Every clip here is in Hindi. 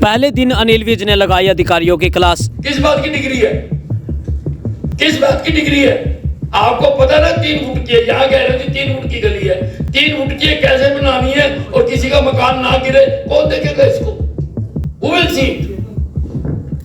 पहले दिन अनिल विज ने लगाई अधिकारियों की क्लास। किस बात की डिग्री है, किस बात की डिग्री है? आपको पता ना 3 फुट की है, यहाँ कह रहे थे 3 फुट की गली है, 3 फुट की कैसे बनानी है और किसी का मकान ना गिरे, कौन देखेगा इसको? Who will see it?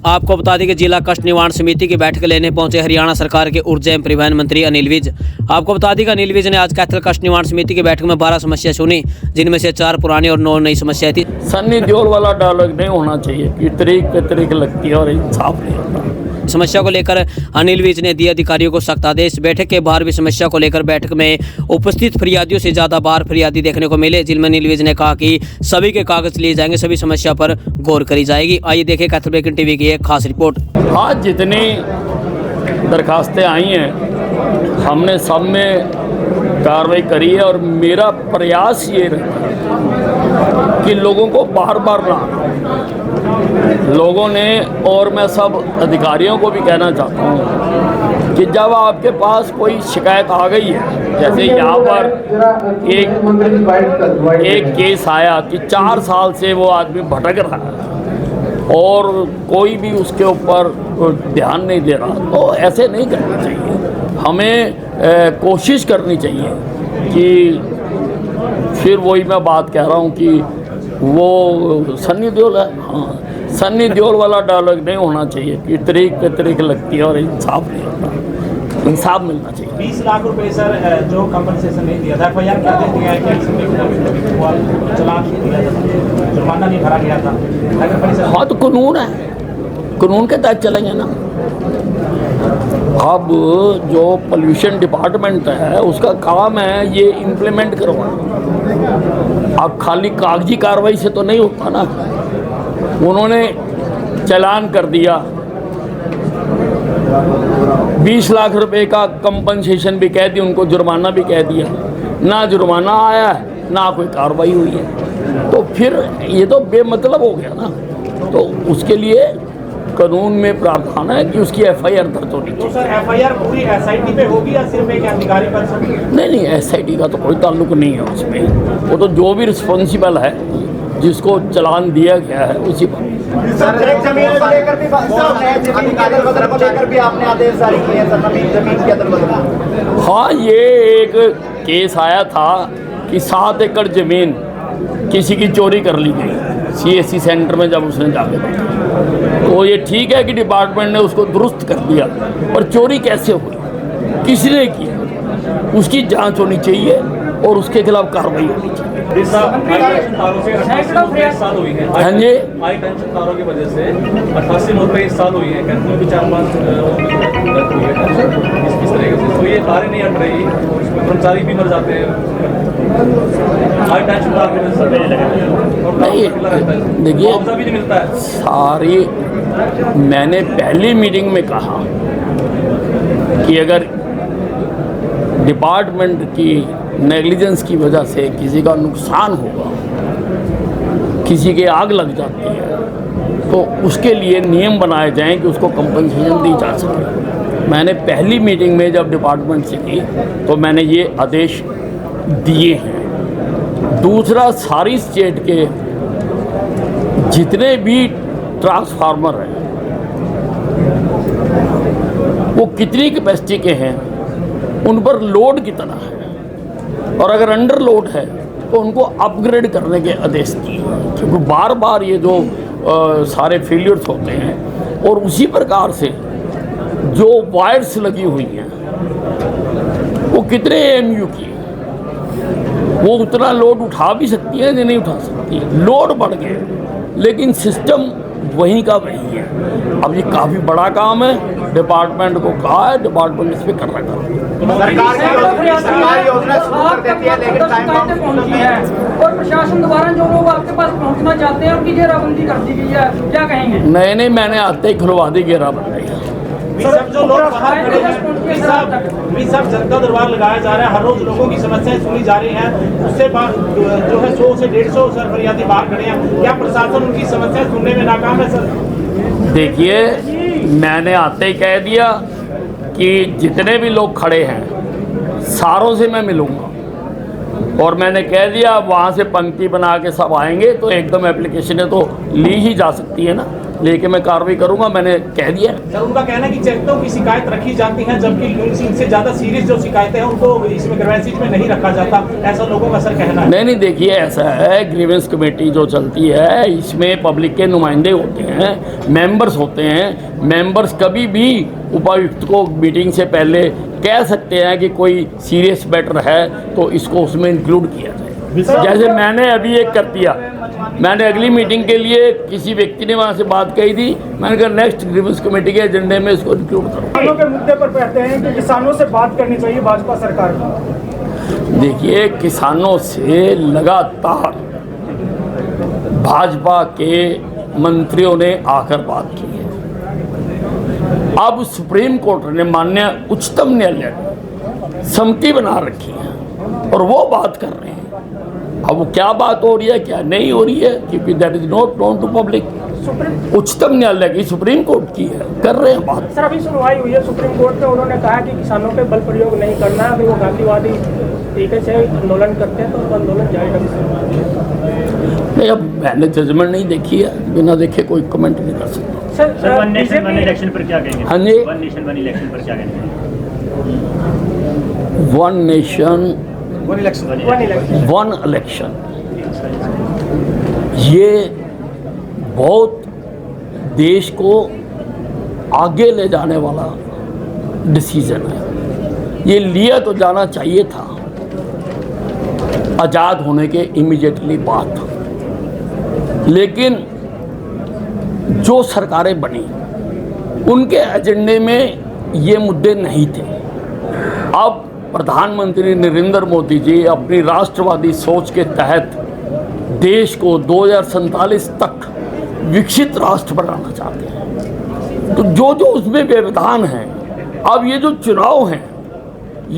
आपको बता दें कि जिला कष्ट निवारण समिति की बैठक लेने पहुंचे हरियाणा सरकार के ऊर्जा एवं परिवहन मंत्री अनिल विज। आपको बता दें कि अनिल विज ने आज कैथल कष्ट निवारण समिति की बैठक में 12 समस्या सुनी, जिनमें से 4 पुरानी और 9 नई समस्याएं थी। सन्नी देओल वाला डायलॉग नहीं होना चाहिए कि तरीक पे तरीक लगती है और इंसाफ नहीं होता। समस्या को लेकर अनिल विज ने दिए अधिकारियों को सख्त आदेश। बैठक के बाहर भी समस्या को लेकर बैठक में उपस्थित फरियादियों से ज्यादा बार फरियादी देखने को मिले, जिनमें अनिल विज ने कहा कि सभी के कागज लिए जाएंगे, सभी समस्या पर गौर करी जाएगी। आइए देखें कैथल ब्रेकिंग टीवी की एक खास रिपोर्ट। आज जितनी दरखास्तें आई हैं हमने सब में कार्रवाई करी है और मेरा प्रयास ये रहा कि लोगों को बार बार ना लोगों ने, और मैं सब अधिकारियों को भी कहना चाहता हूँ कि जब आपके पास कोई शिकायत आ गई है, जैसे यहाँ पर एक केस आया कि 4 साल से वो आदमी भटक रहा है और कोई भी उसके ऊपर ध्यान नहीं दे रहा, तो ऐसे नहीं करना चाहिए। हमें कोशिश करनी चाहिए कि फिर वही मैं बात कह रहा हूँ कि वो सन्नी देओल है, हाँ सन्नी देओल वाला डायलॉग नहीं होना चाहिए कि तरीक पे तरीक लगती है और इंसाफ नहीं होता। इंसाफ मिलना चाहिए। 20 लाख रुपए सर जो कंपनसेशन नहीं दिया था, FIR क्या दे दिया है कि चलान दिया था, जुर्माना नहीं भरा गया था नगर परिषद। हाँ तो कानून है, कानून के तहत चलेंगे ना। अब जो पोल्यूशन डिपार्टमेंट है उसका काम है ये इम्प्लीमेंट करवाना। अब खाली कागजी कार्रवाई से तो नहीं होता ना। उन्होंने चालान कर दिया, 20 लाख रुपए का कंपनसेशन भी कह दी, उनको जुर्माना भी कह दिया, ना जुर्माना आया है ना कोई कार्रवाई हुई है, तो फिर ये तो बेमतलब हो गया ना। तो उसके लिए कानून में प्रावधान है कि उसकी FIR दर्ज होनी चाहिए। तो सर FIR पूरी SIT पे होगी या सिर्फ एक अधिकारी पर? नहीं, SIT का तो कोई ताल्लुक नहीं है उसमें। वो तो जो भी रिस्पॉन्सिबल है, जिसको चालान दिया गया है उसी पर। जमीन को लेकर भी आपने आदेश जारी किए हैं, जमीन के अदल-बदल। हाँ, ये एक केस आया था कि 7 एकड़ ज़मीन किसी की चोरी कर ली गई CSC सेंटर में जब उसने जाके देखा, तो ये ठीक है कि डिपार्टमेंट ने उसको दुरुस्त कर दिया, पर चोरी कैसे हुई, किसने किया, उसकी जांच होनी चाहिए और उसके खिलाफ कार्रवाई होनी चाहिए। हाँ जी, हाई टेंशन तारों की वजह से 88 मौत पे इस साल हुई है, कैथल भी 4-5 डेथ हुई है इस तरीके से। तो ये तारें नहीं हट रही, कर्मचारी भी मर जाते हैं हाई टेंशन तार की वजह से। देखिए भी नहीं मिलता है सारी। मैंने पहली मीटिंग में कहा कि अगर डिपार्टमेंट की नेग्लिजेंस की वजह से किसी का नुकसान होगा, किसी के आग लग जाती है, तो उसके लिए नियम बनाए जाएं कि उसको कंपनसेशन दी जा सके। मैंने पहली मीटिंग में जब डिपार्टमेंट से की तो मैंने ये आदेश दिए हैं। दूसरा, सारी स्टेट के जितने भी ट्रांसफार्मर हैं वो कितनी कैपेसिटी के हैं, उन पर लोड कितना है, और अगर अंडर लोड है तो उनको अपग्रेड करने के आदेश दिए, क्योंकि बार बार ये जो सारे फेलियर्स होते हैं। और उसी प्रकार से जो वायर्स लगी हुई हैं वो कितने AMU की है, वो उतना लोड उठा भी सकती है या नहीं उठा सकती है। लोड बढ़ गए लेकिन सिस्टम वहीं का वही है। अब ये काफ़ी बड़ा काम है, डिपार्टमेंट को कहा है, डिपार्टमेंट इस पर कर रहा है। और प्रशासन द्वारा जो लोग आपके पास पहुंचना चाहते हैं उनकी घेराबंदी कर दी गई है, क्या कहेंगे? नहीं, मैंने आते ही खुलवा दी घेराबंदी। जो लोग सब जनता दरबार लगाया जा रहा है, हर रोज लोगों की समस्याएं सुनी जा रही हैं, उससे जो है 100 से 150 सर फरियादी बाहर खड़े हैं, क्या प्रशासन उनकी समस्याएं सुनने में नाकाम है सर? देखिए, मैंने आते ही कह दिया कि जितने भी लोग खड़े हैं सारों से मैं मिलूंगा और मैंने कह दिया वहाँ से पंक्ति बना के सब आएंगे तो एकदम एप्लीकेशनें तो ली ही जा सकती है ना, लेके मैं कार्रवाई करूँगा, मैंने कह दिया। सर उनका कहना है कि चेकतों की शिकायत रखी जाती है, जबकि इनसे ज़्यादा सीरियस जो शिकायतें हैं उनको इसमें ग्रीवेंसेज में नहीं रखा जाता, ऐसा लोगों का सर कहना है। नहीं देखिए, ऐसा है, ग्रीवेंस कमेटी जो चलती है इसमें पब्लिक के नुमाइंदे होते हैं, मेंबर्स होते हैं। मेंबर्स कभी भी उपायुक्त को मीटिंग से पहले कह सकते हैं कि कोई सीरियस मैटर है तो इसको उसमें इंक्लूड किया जाए। जैसे मैंने अभी एक कर दिया, मैंने अगली मीटिंग के लिए किसी व्यक्ति ने वहाँ से बात कही थी, मैंने कहा नेक्स्ट ग्रीवेंस कमेटी के एजेंडे में इसको इंक्लूड करो। किसानों के मुद्दे पर कहते हैं कि किसानों से बात करनी चाहिए भाजपा सरकार को। देखिए, किसानों से लगातार भाजपा के मंत्रियों ने आकर बात की है। अब सुप्रीम कोर्ट ने, माननीय उच्चतम न्यायालय ने समिति बना रखी है और वो बात कर रहे हैं। अब वो क्या बात हो रही है क्या नहीं हो रही है, क्योंकि that is not known to public. उच्चतम न्यायालय की, सुप्रीम कोर्ट की है, कर रहे हैं बात। सर अभी सुनवाई हुई है सुप्रीम कोर्ट में, उन्होंने कहा कि किसानों पे बल प्रयोग नहीं करना है, अभी वो गांधीवादी तरीके से आंदोलन करते हैं तो उनका आंदोलन जारी नहीं, अब मैंने जजमेंट नहीं देखी है, बिना देखे कोई कमेंट नहीं कर सकता। Sir one nation one election पर क्या कहेंगे? हाँ जी, वन नेशन वन इलेक्शन पर क्या कहेंगे? One nation one election one election, ये बहुत देश को आगे ले जाने वाला डिसीजन है। ये लिया तो जाना चाहिए था आज़ाद होने के इमीडिएटली बाद, लेकिन जो सरकारें बनी उनके एजेंडे में ये मुद्दे नहीं थे। अब प्रधानमंत्री नरेंद्र मोदी जी अपनी राष्ट्रवादी सोच के तहत देश को 2047 तक विकसित राष्ट्र बनाना चाहते हैं, तो जो जो उसमें व्यवधान है, अब ये जो चुनाव हैं,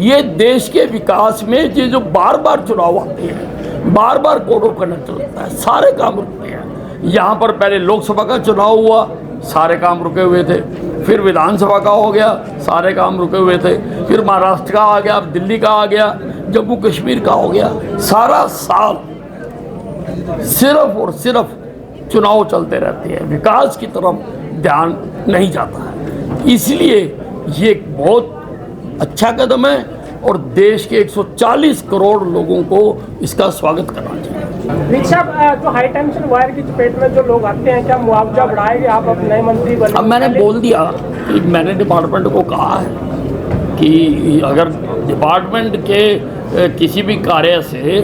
ये देश के विकास में ये जो बार बार चुनाव आते हैं, बार बार कोड ऑफ कंडक्ट चलता है, सारे काम रुकते हैं। यहाँ पर पहले लोकसभा का चुनाव हुआ, सारे काम रुके हुए थे, फिर विधानसभा का हो गया, सारे काम रुके हुए थे, फिर महाराष्ट्र का आ गया, दिल्ली का आ गया, जम्मू कश्मीर का हो गया। सारा साल सिर्फ और सिर्फ चुनाव चलते रहते हैं, विकास की तरफ ध्यान नहीं जाता है। इसलिए ये एक बहुत अच्छा कदम है और देश के 140 करोड़ लोगों को इसका स्वागत करना चाहिए। जो हाई टेंशन वायर की चपेट में जो लोग आते हैं, क्या मुआवजा बढ़ाएंगे आप अब नए मंत्री बने? अब मैंने बोल दिया कि मैंने डिपार्टमेंट को कहा है कि अगर डिपार्टमेंट के किसी भी कार्य से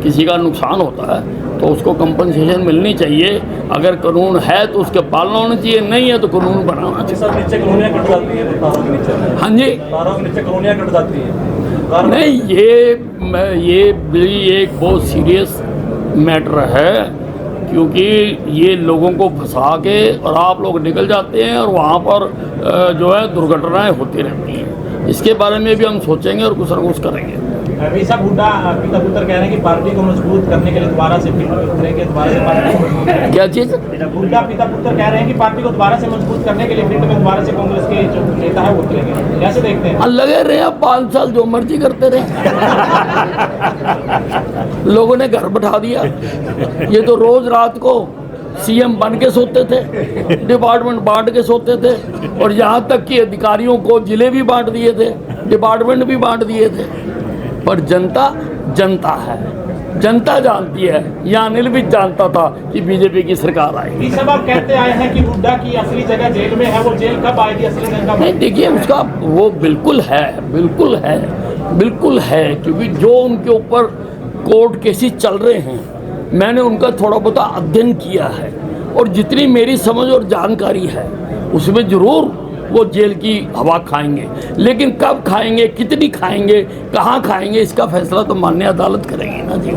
किसी का नुकसान होता है तो उसको कंपनसेशन मिलनी चाहिए। अगर कानून है तो उसके पालना होना चाहिए, नहीं है तो कानून बनाना चाहिए। नीचे कॉलोनियाँ कट जाती है, तारों के नीचे। हाँ जी, तारों के नीचे कॉलोनियाँ कट जाती है। नहीं, ये भी एक बहुत सीरियस मैटर है, क्योंकि ये लोगों को फंसा के और आप लोग निकल जाते हैं और वहाँ पर जो है दुर्घटनाएं होती रहती हैं। इसके बारे में भी हम सोचेंगे और कुछ न कुछ करेंगे। ऋषभ हुड्डा पिता पुत्र कह रहे हैं कि पार्टी को मजबूत करने के लिए दोबारा से फील्ड में उतरेंगे, दोबारा से पार्टी। क्या चीज़? हुड्डा पिता पुत्र कह रहे हैं कि पार्टी को दोबारा से मजबूत करने के लिए फील्ड में दोबारा से कांग्रेस के जो नेता है वो उतरेंगे, कैसे देखते हैं? लगे रहे अब 5 साल जो मर्जी करते रहे। लोगों ने घर बैठा दिया, ये तो रोज रात को सीएम बन के सोते थे, डिपार्टमेंट बांट के सोते थे, और यहाँ तक कि अधिकारियों को जिले भी बांट दिए थे, डिपार्टमेंट भी बांट दिए थे। पर जनता जनता है, जनता जानती है। यहाँ अनिल भी जानता था कि बीजेपी की सरकार आएगी। सब आप कहते आए हैं कि हुड्डा की असली जगह जेल में है, वो जेल कब आएगी, असली जगह? नहीं, देखिए उसका वो बिल्कुल है, बिल्कुल है, बिल्कुल है, क्योंकि जो उनके ऊपर कोर्ट केसेस चल रहे हैं, मैंने उनका थोड़ा बहुत अध्ययन किया है और जितनी मेरी समझ और जानकारी है उसमें ज़रूर वो जेल की हवा खाएंगे, लेकिन कब खाएंगे, कितनी खाएंगे, कहाँ खाएंगे, इसका फैसला तो माननीय अदालत करेगी ना जी।